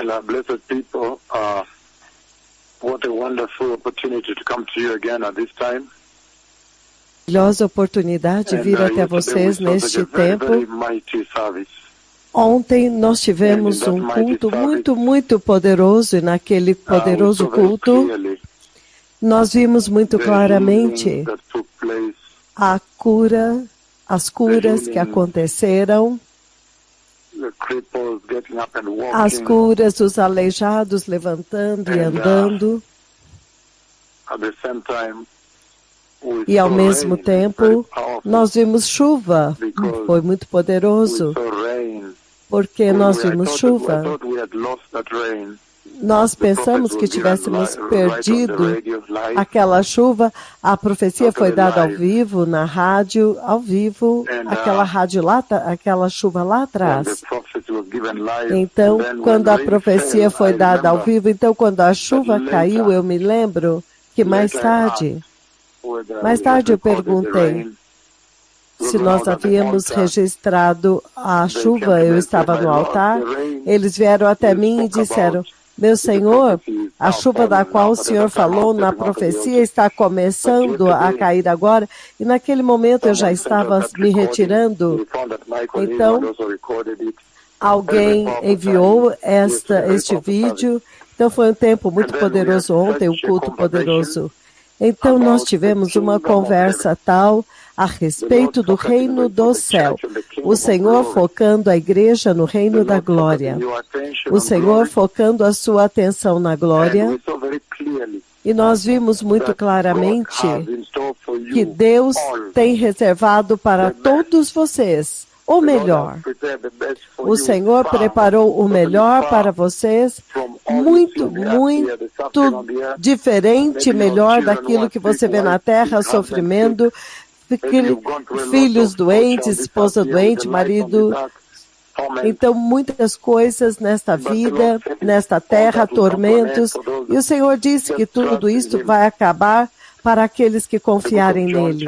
Well, blessed people, what a wonderful opportunity to come to you again at this time. Maravilhosa oportunidade de vir até vocês neste tempo. Ontem nós tivemos um culto muito poderoso, e naquele poderoso culto nós vimos muito claramente as curas que aconteceram, as curas dos aleijados levantando e andando. E ao mesmo tempo, nós vimos chuva, foi muito poderoso, porque nós vimos chuva. Nós pensamos que tivéssemos perdido aquela chuva. A profecia foi dada ao vivo, na rádio, ao vivo, aquela chuva lá atrás. Então, quando a profecia foi dada ao vivo, então quando a chuva caiu, eu me lembro que mais tarde eu perguntei se nós havíamos registrado a chuva. Eu estava no altar, eles vieram até mim e disseram: meu Senhor, a chuva da qual o Senhor falou na profecia está começando a cair agora. E naquele momento eu já estava me retirando. Então, alguém enviou este vídeo. Então foi um tempo muito poderoso ontem, um culto poderoso. Então nós tivemos uma conversa tal a respeito do reino do céu. O Senhor focando a igreja no reino da glória. O Senhor focando a sua atenção na glória. E nós vimos muito claramente que Deus tem reservado para todos vocês o melhor. O Senhor preparou o melhor para vocês, muito diferente, melhor daquilo que você vê na terra, sofrimento, filhos doentes, esposa doente, marido. Então, muitas coisas nesta vida, nesta terra, tormentos. E o Senhor disse que tudo isto vai acabar para aqueles que confiarem nele.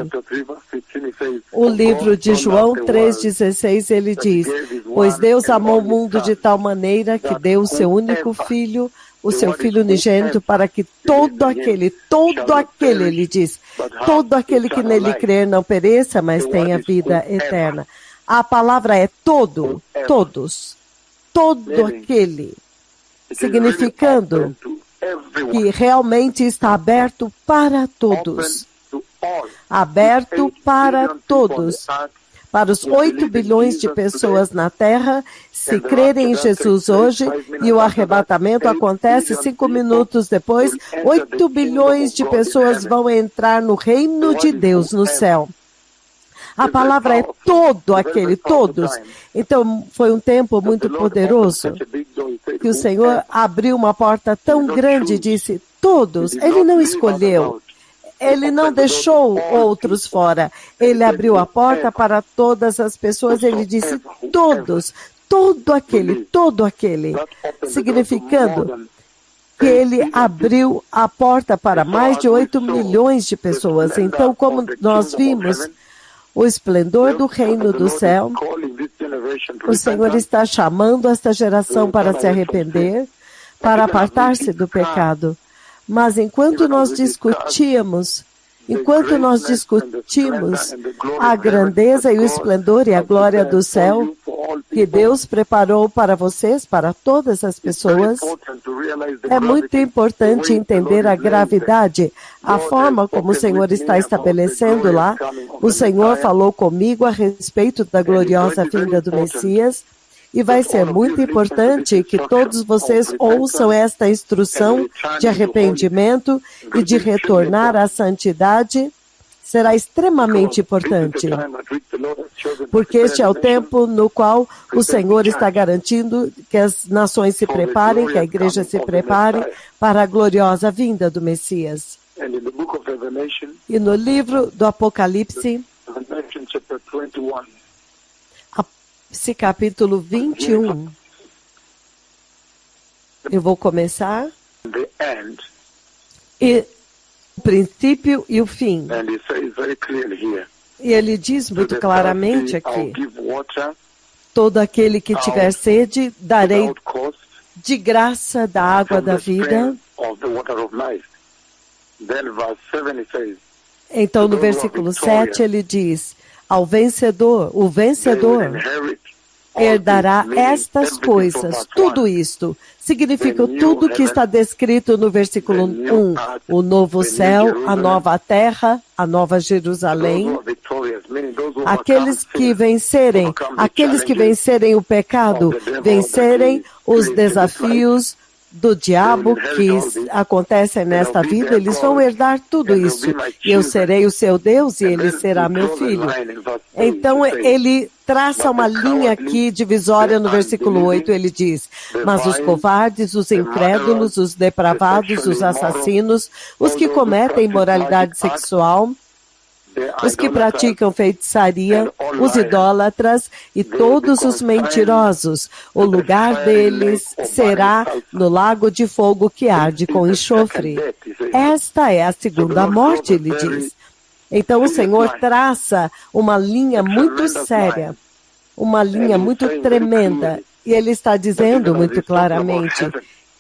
O livro de João 3,16, ele diz: pois Deus amou o mundo de tal maneira que deu o seu único filho, o seu filho unigênito, para que todo aquele, ele diz, todo aquele que nele crer não pereça, mas tenha vida eterna. A palavra é todo, todos, todo aquele, significando que realmente está aberto para todos. Aberto para todos. Para os 8 bilhões de pessoas na Terra, se crerem em Jesus hoje, e o arrebatamento acontece 5 minutos depois, 8 bilhões de pessoas vão entrar no reino de Deus, no céu. A palavra é todo aquele, todos. Então, foi um tempo muito poderoso, que o Senhor abriu uma porta tão grande e disse: todos. Ele não escolheu. Ele não deixou outros fora. Ele abriu a porta para todas as pessoas. Ele disse: todos. Todo aquele. Significando que ele abriu a porta para mais de 8 milhões de pessoas. Então, como nós vimos, o esplendor do reino do céu, o Senhor está chamando esta geração para se arrepender, para apartar-se do pecado. Mas enquanto nós discutimos a grandeza e o esplendor e a glória do céu que Deus preparou para vocês, para todas as pessoas, é muito importante entender a gravidade, a forma como o Senhor está estabelecendo lá. O Senhor falou comigo a respeito da gloriosa vinda do Messias. E vai ser muito importante que todos vocês ouçam esta instrução de arrependimento e de retornar à santidade. Será extremamente importante, porque este é o tempo no qual o Senhor está garantindo que as nações se preparem, que a igreja se prepare para a gloriosa vinda do Messias. E no livro do Apocalipse, esse capítulo 21, eu vou começar, e o princípio e o fim. E ele diz muito claramente aqui: todo aquele que tiver sede, darei de graça da água da vida. Então, no versículo 7, ele diz, ao vencedor, o vencedor herdará estas coisas, tudo isto. Significa tudo que está descrito no versículo 1, o novo céu, a nova terra, a nova Jerusalém. Aqueles que vencerem o pecado, vencerem os desafios do diabo que acontecem nesta vida, eles vão herdar tudo isso. Eu serei o seu Deus e ele será meu filho. Então ele traça uma linha aqui divisória no versículo 8, ele diz, mas os covardes, os incrédulos, os depravados, os assassinos, os que cometem imoralidade sexual, os que praticam feitiçaria, os idólatras e todos os mentirosos. O lugar deles será no lago de fogo que arde com enxofre. Esta é a segunda morte, ele diz. Então o Senhor traça uma linha muito séria, uma linha muito tremenda. E ele está dizendo muito claramente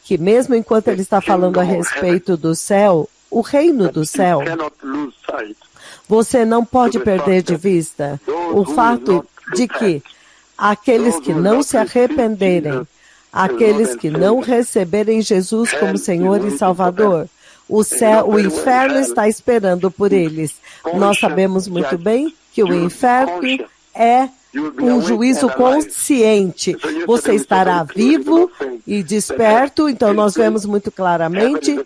que mesmo enquanto ele está falando a respeito do céu, o reino do céu, você não pode perder de vista o fato de que aqueles que não se arrependerem, aqueles que não receberem Jesus como Senhor e Salvador, o inferno está esperando por eles. Nós sabemos muito bem que o inferno é um juízo consciente. Você estará vivo e desperto, então nós vemos muito claramente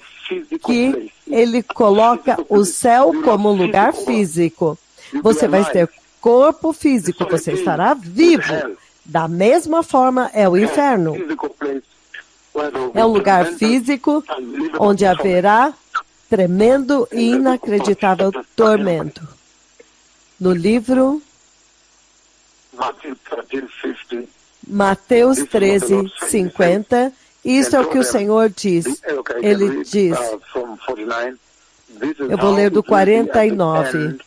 que ele coloca o céu como lugar físico. Você vai ter corpo físico, você estará vivo. Da mesma forma é o inferno. É um lugar físico onde haverá tremendo e inacreditável tormento. No livro Mateus 13, 50, isso é o que o Senhor diz. Ele diz, eu vou ler do 49.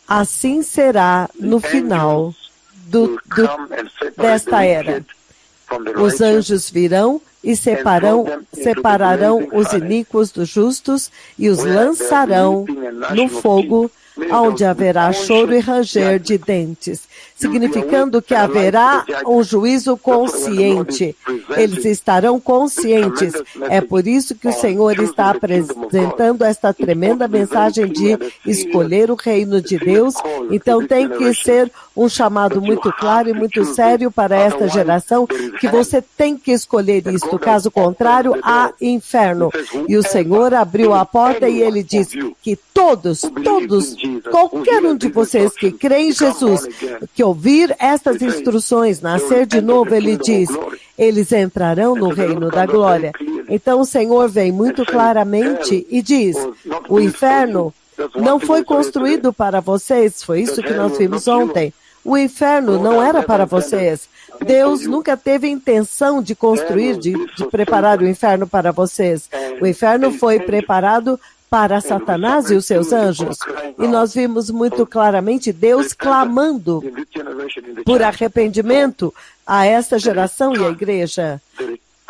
Assim será no final desta era. Os anjos virão e separarão os iníquos dos justos e os lançarão no fogo, onde haverá choro e ranger de dentes, significando que haverá um juízo consciente. Eles estarão conscientes. É por isso que o Senhor está apresentando esta tremenda mensagem de escolher o reino de Deus. Então tem que ser um chamado muito claro e muito sério para esta geração, que você tem que escolher isto, caso contrário, há inferno. E o Senhor abriu a porta e ele diz que todos, qualquer um de vocês que crê em Jesus, que ouvir estas instruções, nascer de novo, ele diz, eles entrarão no reino da glória. Então o Senhor vem muito claramente e diz, o inferno não foi construído para vocês, foi isso que nós vimos ontem. O inferno não era para vocês. Deus nunca teve intenção de construir, de preparar o inferno para vocês. O inferno foi preparado para Satanás e os seus anjos. E nós vimos muito claramente Deus clamando por arrependimento a esta geração e a igreja.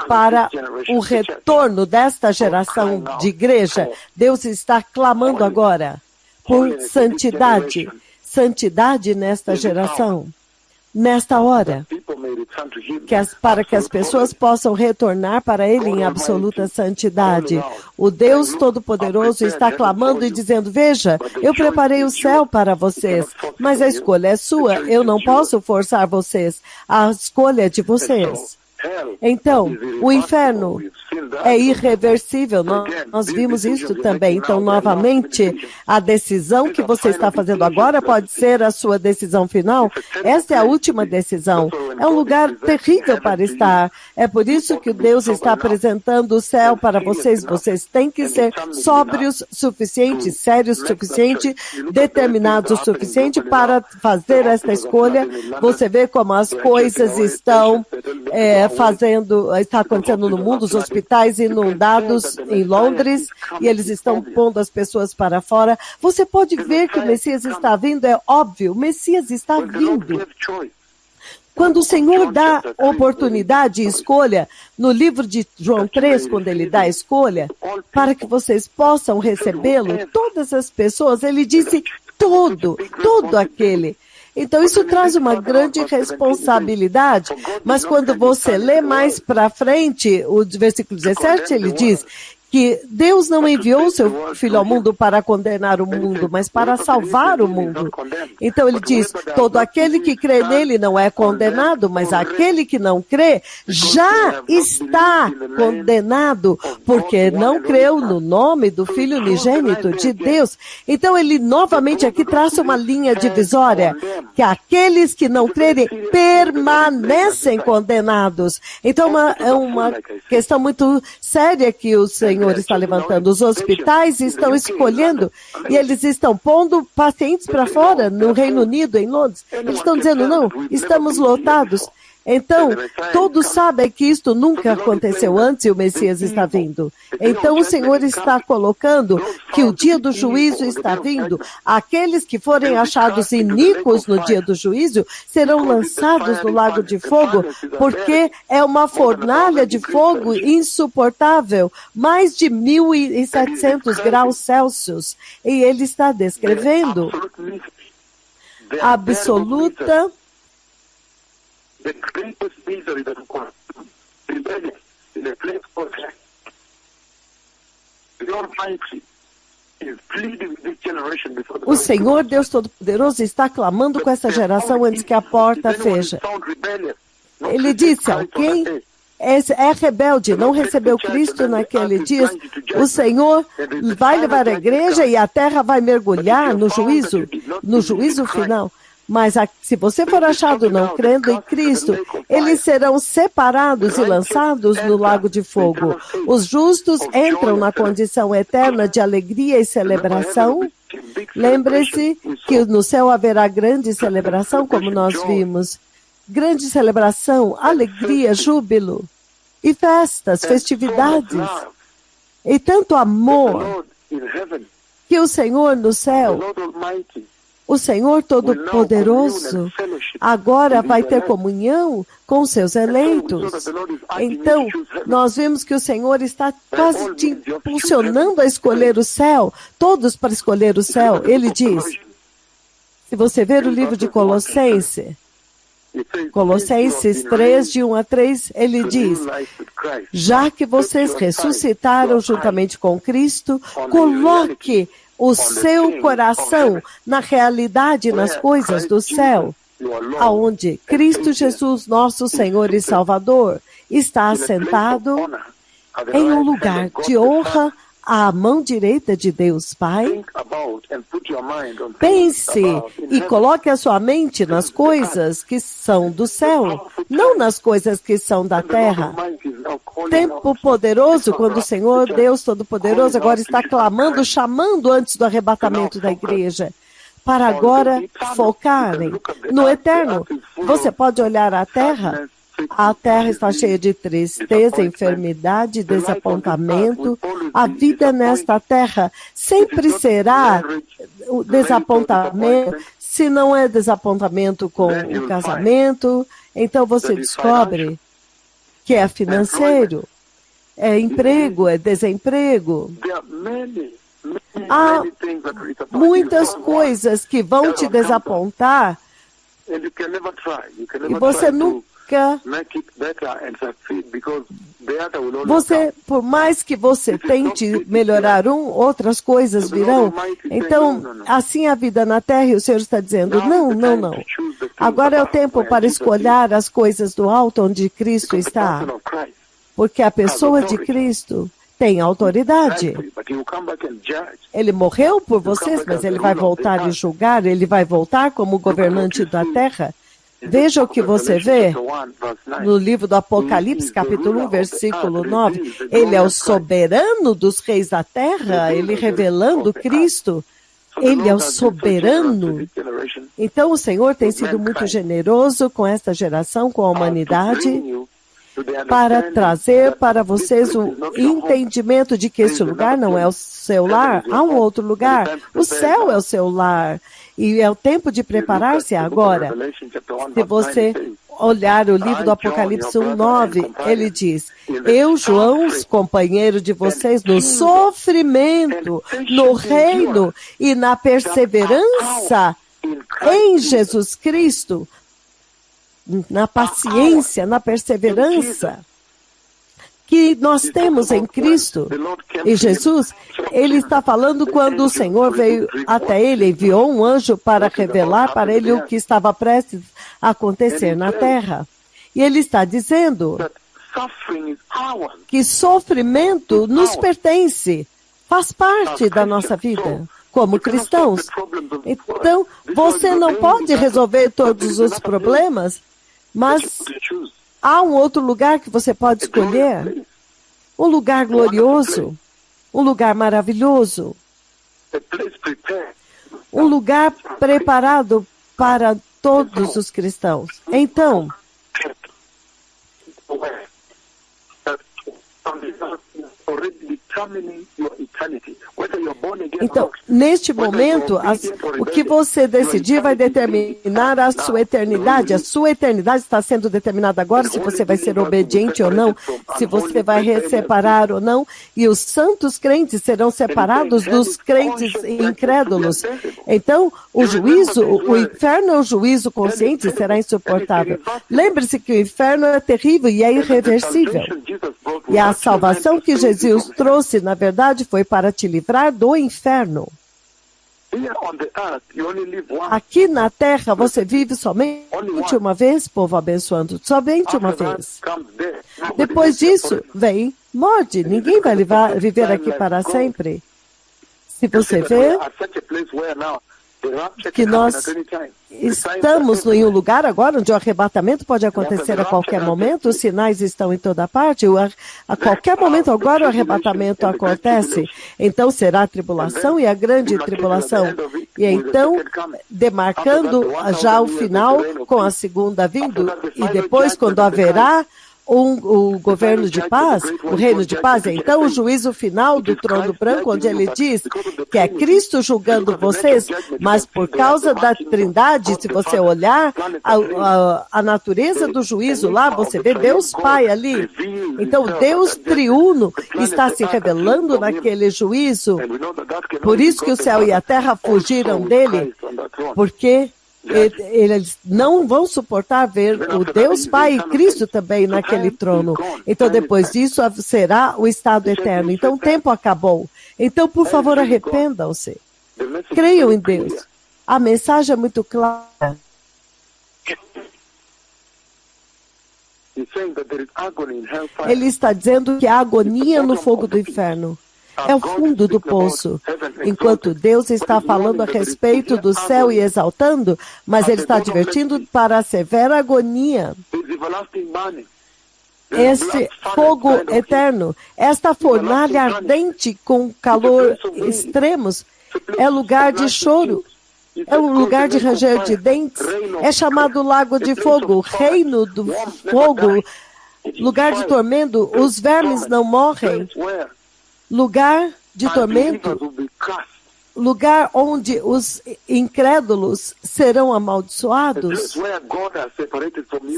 Para o retorno desta geração de igreja, Deus está clamando agora por santidade. Santidade nesta geração, nesta hora, para que as pessoas possam retornar para Ele em absoluta santidade. O Deus Todo-Poderoso está clamando e dizendo, veja, eu preparei o céu para vocês, mas a escolha é sua, eu não posso forçar vocês, a escolha é de vocês. Então, o inferno é irreversível, nós vimos isso também. Então, novamente, a decisão que você está fazendo agora pode ser a sua decisão final. Essa é a última decisão. É um lugar terrível para estar. É por isso que Deus está apresentando o céu para vocês. Vocês têm que ser sóbrios suficiente, sérios suficiente, determinados o suficiente para fazer esta escolha. Você vê como as coisas estão está acontecendo no mundo, os hospitais inundados em Londres, e eles estão pondo as pessoas para fora. Você pode ver que o Messias está vindo, é óbvio, o Messias está vindo. Quando o Senhor dá oportunidade e escolha, no livro de João 3, quando ele dá a escolha, para que vocês possam recebê-lo, todas as pessoas, ele disse todo aquele. Então, isso traz uma grande responsabilidade, mas quando você lê mais para frente, o versículo 17, ele diz que Deus não enviou o seu Filho ao mundo para condenar o mundo, mas para salvar o mundo. Então ele diz, todo aquele que crê nele não é condenado, mas aquele que não crê já está condenado, porque não creu no nome do Filho unigênito de Deus. Então ele novamente aqui traça uma linha divisória, que aqueles que não crerem permanecem condenados. Então é uma questão muito séria que o Senhor está levantando. Os hospitais estão escolhendo e eles estão pondo pacientes para fora, no Reino Unido, em Londres. Eles estão dizendo, não, estamos lotados. Então, todos sabem que isto nunca aconteceu antes e o Messias está vindo. Então, o Senhor está colocando que o dia do juízo está vindo. Aqueles que forem achados iníquos no dia do juízo serão lançados no lago de fogo, porque é uma fornalha de fogo insuportável, mais de 1.700 graus Celsius. E ele está descrevendo absoluta the greatest misery that we call rebellion in a place called heaven. The Almighty is pleading with this generation before the O Senhor Deus Todo-Poderoso está clamando com essa geração antes que a porta feche. Ele disse, alguém é rebelde, não recebeu Cristo naquele dia, o Senhor vai levar a igreja e a terra vai mergulhar no juízo final. Mas se você for achado não crendo em Cristo, eles serão separados e lançados no lago de fogo. Os justos entram na condição eterna de alegria e celebração. Lembre-se que no céu haverá grande celebração, como nós vimos. Grande celebração, alegria, júbilo e festas, festividades. E tanto amor que o Senhor no céu, o Senhor Todo-Poderoso, agora vai ter comunhão com seus eleitos. Então, nós vemos que o Senhor está quase te impulsionando a escolher o céu, todos para escolher o céu. Ele diz, se você ver o livro de Colossenses 3, de 1 a 3, ele diz, já que vocês ressuscitaram juntamente com Cristo, coloque o seu coração na realidade, nas coisas do céu, aonde Cristo Jesus, nosso Senhor e Salvador, está assentado em um lugar de honra à mão direita de Deus Pai. Pense e coloque a sua mente nas coisas que são do céu, não nas coisas que são da terra. Tempo poderoso, quando o Senhor Deus Todo-Poderoso agora está clamando, chamando antes do arrebatamento da igreja, para agora focarem no eterno. Você pode olhar a terra está cheia de tristeza, enfermidade, desapontamento. A vida nesta terra sempre será o desapontamento. Se não é desapontamento com o casamento, então você descobre que é financeiro, é emprego, é desemprego. Há muitas coisas que vão te desapontar e você nunca... por mais que você tente melhorar outras coisas virão. Então, assim a vida na terra, e o Senhor está dizendo, não. Agora é o tempo para escolher as coisas do alto onde Cristo está. Porque a pessoa de Cristo tem autoridade. Ele morreu por vocês, mas ele vai voltar e julgar, ele vai voltar como governante da terra. Veja o que você vê no livro do Apocalipse, capítulo 1, versículo 9. Ele é o soberano dos reis da terra, ele revelando Cristo. Ele é o soberano. Então o Senhor tem sido muito generoso com esta geração, com a humanidade, para trazer para vocês o entendimento de que este lugar não é o seu lar, há um outro lugar. O céu é o seu lar. E é o tempo de preparar-se agora. Se você olhar o livro do Apocalipse 1:9, ele diz: eu, João, companheiro de vocês no sofrimento, no reino e na perseverança em Jesus Cristo, na paciência, na perseverança que nós temos em Cristo. E Jesus, ele está falando quando o Senhor veio até ele, enviou um anjo para revelar para ele o que estava prestes a acontecer na terra. E ele está dizendo que sofrimento nos pertence, faz parte da nossa vida como cristãos. Então, você não pode resolver todos os problemas, mas há um outro lugar que você pode escolher. Um lugar glorioso, um lugar maravilhoso, um lugar preparado para todos os cristãos. Então, neste momento, o que você decidir vai determinar a sua eternidade. A sua eternidade está sendo determinada agora, se você vai ser obediente ou não, se você vai separar ou não. E os santos crentes serão separados dos crentes incrédulos. Então, o juízo, o inferno é um juízo consciente, será insuportável. Lembre-se que o inferno é terrível e é irreversível. E a salvação que Jesus trouxe, na verdade, foi para te livrar do inferno. Aqui na terra, você vive somente uma vez, povo abençoando, somente uma vez. Depois disso, vem morte. Ninguém vai viver aqui para sempre. Se você vê que nós estamos em um lugar agora onde o arrebatamento pode acontecer a qualquer momento, os sinais estão em toda parte, a qualquer momento agora o arrebatamento acontece, então será a tribulação e a grande tribulação, e então demarcando já o final com a segunda vinda, e depois quando haverá o governo de paz, o reino de paz, então o juízo final do trono branco, onde ele diz que é Cristo julgando vocês, mas por causa da Trindade, se você olhar a natureza do juízo lá, você vê Deus Pai ali. Então Deus triuno está se revelando naquele juízo. Por isso que o céu e a terra fugiram dele, porque eles não vão suportar ver o Deus Pai e Cristo também naquele trono. Então, depois disso, será o estado eterno. Então, o tempo acabou. Então, por favor, arrependam-se. Creiam em Deus. A mensagem é muito clara. Ele está dizendo que há agonia no fogo do inferno. É o fundo do poço. Enquanto Deus está falando a respeito do céu e exaltando, mas Ele está advertindo para a severa agonia. Este fogo eterno, esta fornalha ardente com calor extremos, é lugar de choro. É um lugar de ranger de dentes. É chamado lago de fogo, reino do fogo, lugar de tormento. Os vermes não morrem. Lugar de tormento, lugar onde os incrédulos serão amaldiçoados,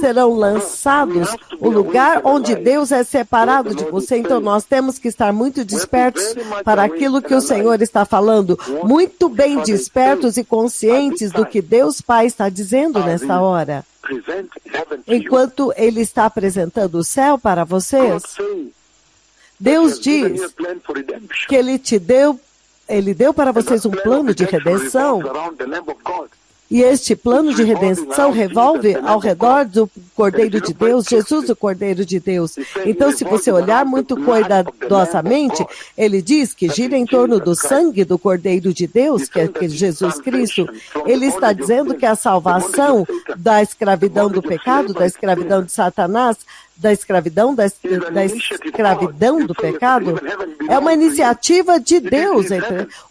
serão lançados, o lugar onde Deus é separado de você. Então nós temos que estar muito despertos para aquilo que o Senhor está falando, muito bem despertos e conscientes do que Deus Pai está dizendo nesta hora. Enquanto Ele está apresentando o céu para vocês, Deus diz que Ele deu para vocês um plano de redenção. E este plano de redenção revolve ao redor do Cordeiro de Deus, Jesus, o Cordeiro de Deus. Então, se você olhar muito cuidadosamente, ele diz que gira em torno do sangue do Cordeiro de Deus, que é Jesus Cristo. Ele está dizendo que a salvação da escravidão do pecado, da escravidão de Satanás, da escravidão do pecado, é uma iniciativa de Deus.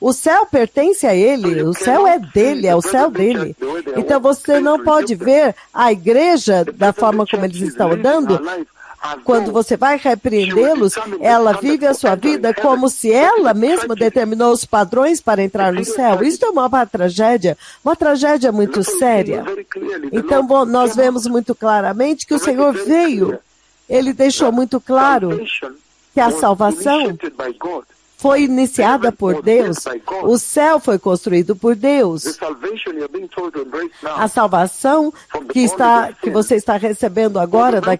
O céu pertence a Ele, o céu é dele, é o céu dele. Então você não pode ver a igreja da forma como eles estão andando Quando você vai repreendê-los, ela vive a sua vida como se ela mesma determinou os padrões para entrar no céu. Isso é uma tragédia muito séria. Então, nós vemos muito claramente que o Senhor veio. Ele deixou muito claro que a salvação foi iniciada por Deus. O céu foi construído por Deus. A salvação que você está recebendo agora da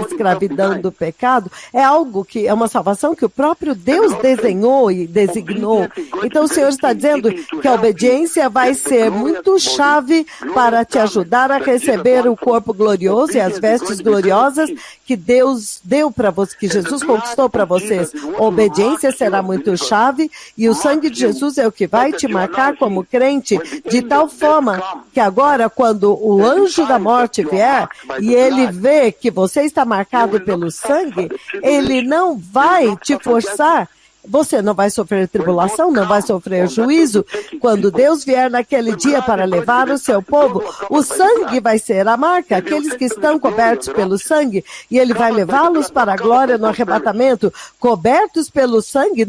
escravidão do pecado é algo que é uma salvação que o próprio Deus desenhou e designou. Então o Senhor está dizendo que a obediência vai ser muito chave para te ajudar a receber o corpo glorioso e as vestes gloriosas que Deus deu para você, que Jesus conquistou para vocês. A obediência será muito chave e o sangue de Jesus é o que vai te marcar como crente, de tal forma que agora, quando o anjo da morte vier e ele vê que você está marcado pelo sangue, ele não vai te forçar. Você não vai sofrer tribulação, não vai sofrer juízo. Quando Deus vier naquele dia para levar o seu povo, o sangue vai ser a marca, aqueles que estão cobertos pelo sangue, e ele vai levá-los para a glória no arrebatamento, cobertos pelo sangue,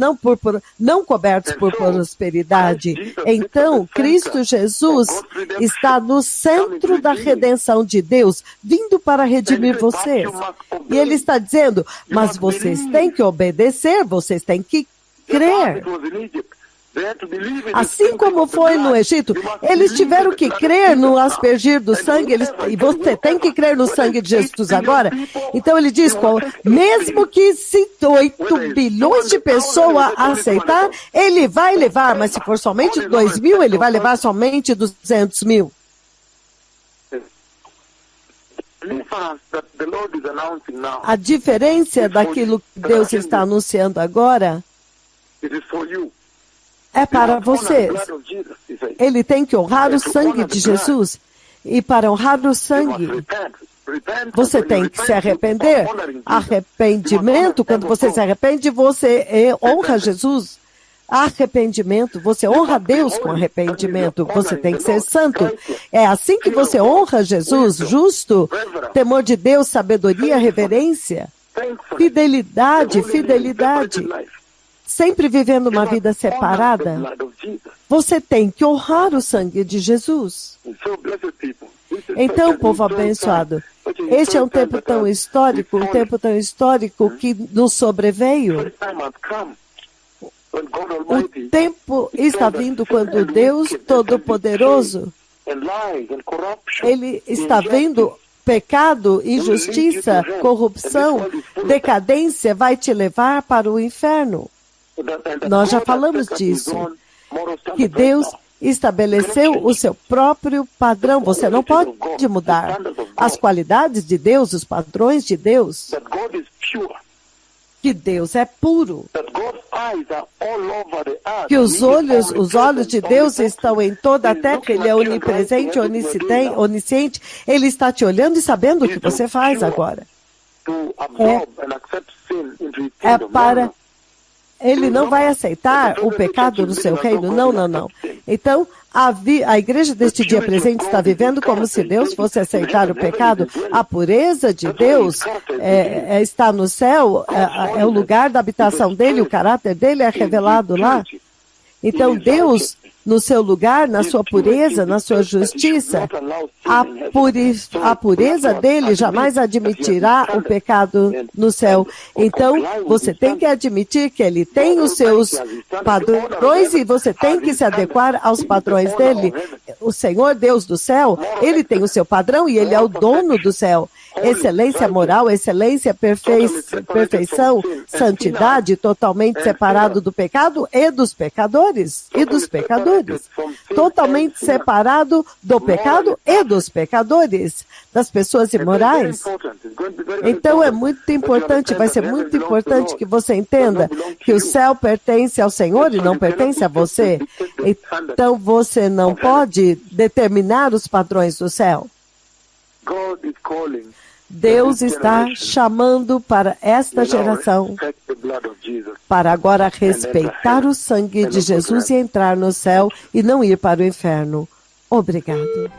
não cobertos por prosperidade. Então, Cristo Jesus está no centro da redenção de Deus, vindo para redimir vocês. E ele está dizendo, mas vocês têm que obedecer, vocês têm que crer. Assim como foi no Egito, eles tiveram que crer no aspergir do sangue, e você tem que crer no sangue de Jesus agora. Então ele diz, mesmo que se 8 bilhões de pessoas aceitar, ele vai levar, mas se for somente 2.000, ele vai levar somente 200.000. A diferença daquilo que Deus está anunciando agora é para vocês. Ele tem que honrar o sangue de Jesus. E para honrar o sangue, você tem que se arrepender. Arrependimento, quando você se arrepende, você honra Jesus. Arrependimento, você honra Deus com arrependimento, você tem que ser santo. É assim que você honra Jesus, justo, temor de Deus, sabedoria, reverência, fidelidade, sempre vivendo uma vida separada. Você tem que honrar o sangue de Jesus. Então, povo abençoado, este é um tempo tão histórico, que nos sobreveio. O tempo está vindo quando Deus Todo-Poderoso, Ele está vendo pecado, injustiça, corrupção, decadência, vai te levar para o inferno. Nós já falamos disso, que Deus estabeleceu o seu próprio padrão. Você não pode mudar as qualidades de Deus, os padrões de Deus. Que Deus é puro, que os olhos de Deus estão em toda a terra, Ele é onipresente, onisciente, Ele está te olhando e sabendo o que você faz agora. Ele não vai aceitar o pecado no seu reino, não. Então, a igreja deste dia presente está vivendo como se Deus fosse aceitar o pecado. A pureza de Deus está no céu, é o lugar da habitação dele, o caráter dele é revelado lá. Então, Deus, no seu lugar, na sua pureza, na sua justiça, a pureza dele jamais admitirá o pecado no céu. Então, você tem que admitir que ele tem os seus padrões e você tem que se adequar aos padrões dele. O Senhor Deus do céu, ele tem o seu padrão e ele é o dono do céu. Excelência moral, excelência, perfeição, santidade, totalmente separado do pecado e dos pecadores. Totalmente separado do pecado e dos pecadores, das pessoas imorais. Então é muito importante, vai ser muito importante que você entenda que o céu pertence ao Senhor e não pertence a você. Então você não pode determinar os padrões do céu. Deus está chamando para esta geração para agora respeitar o sangue de Jesus e entrar no céu e não ir para o inferno. Obrigado.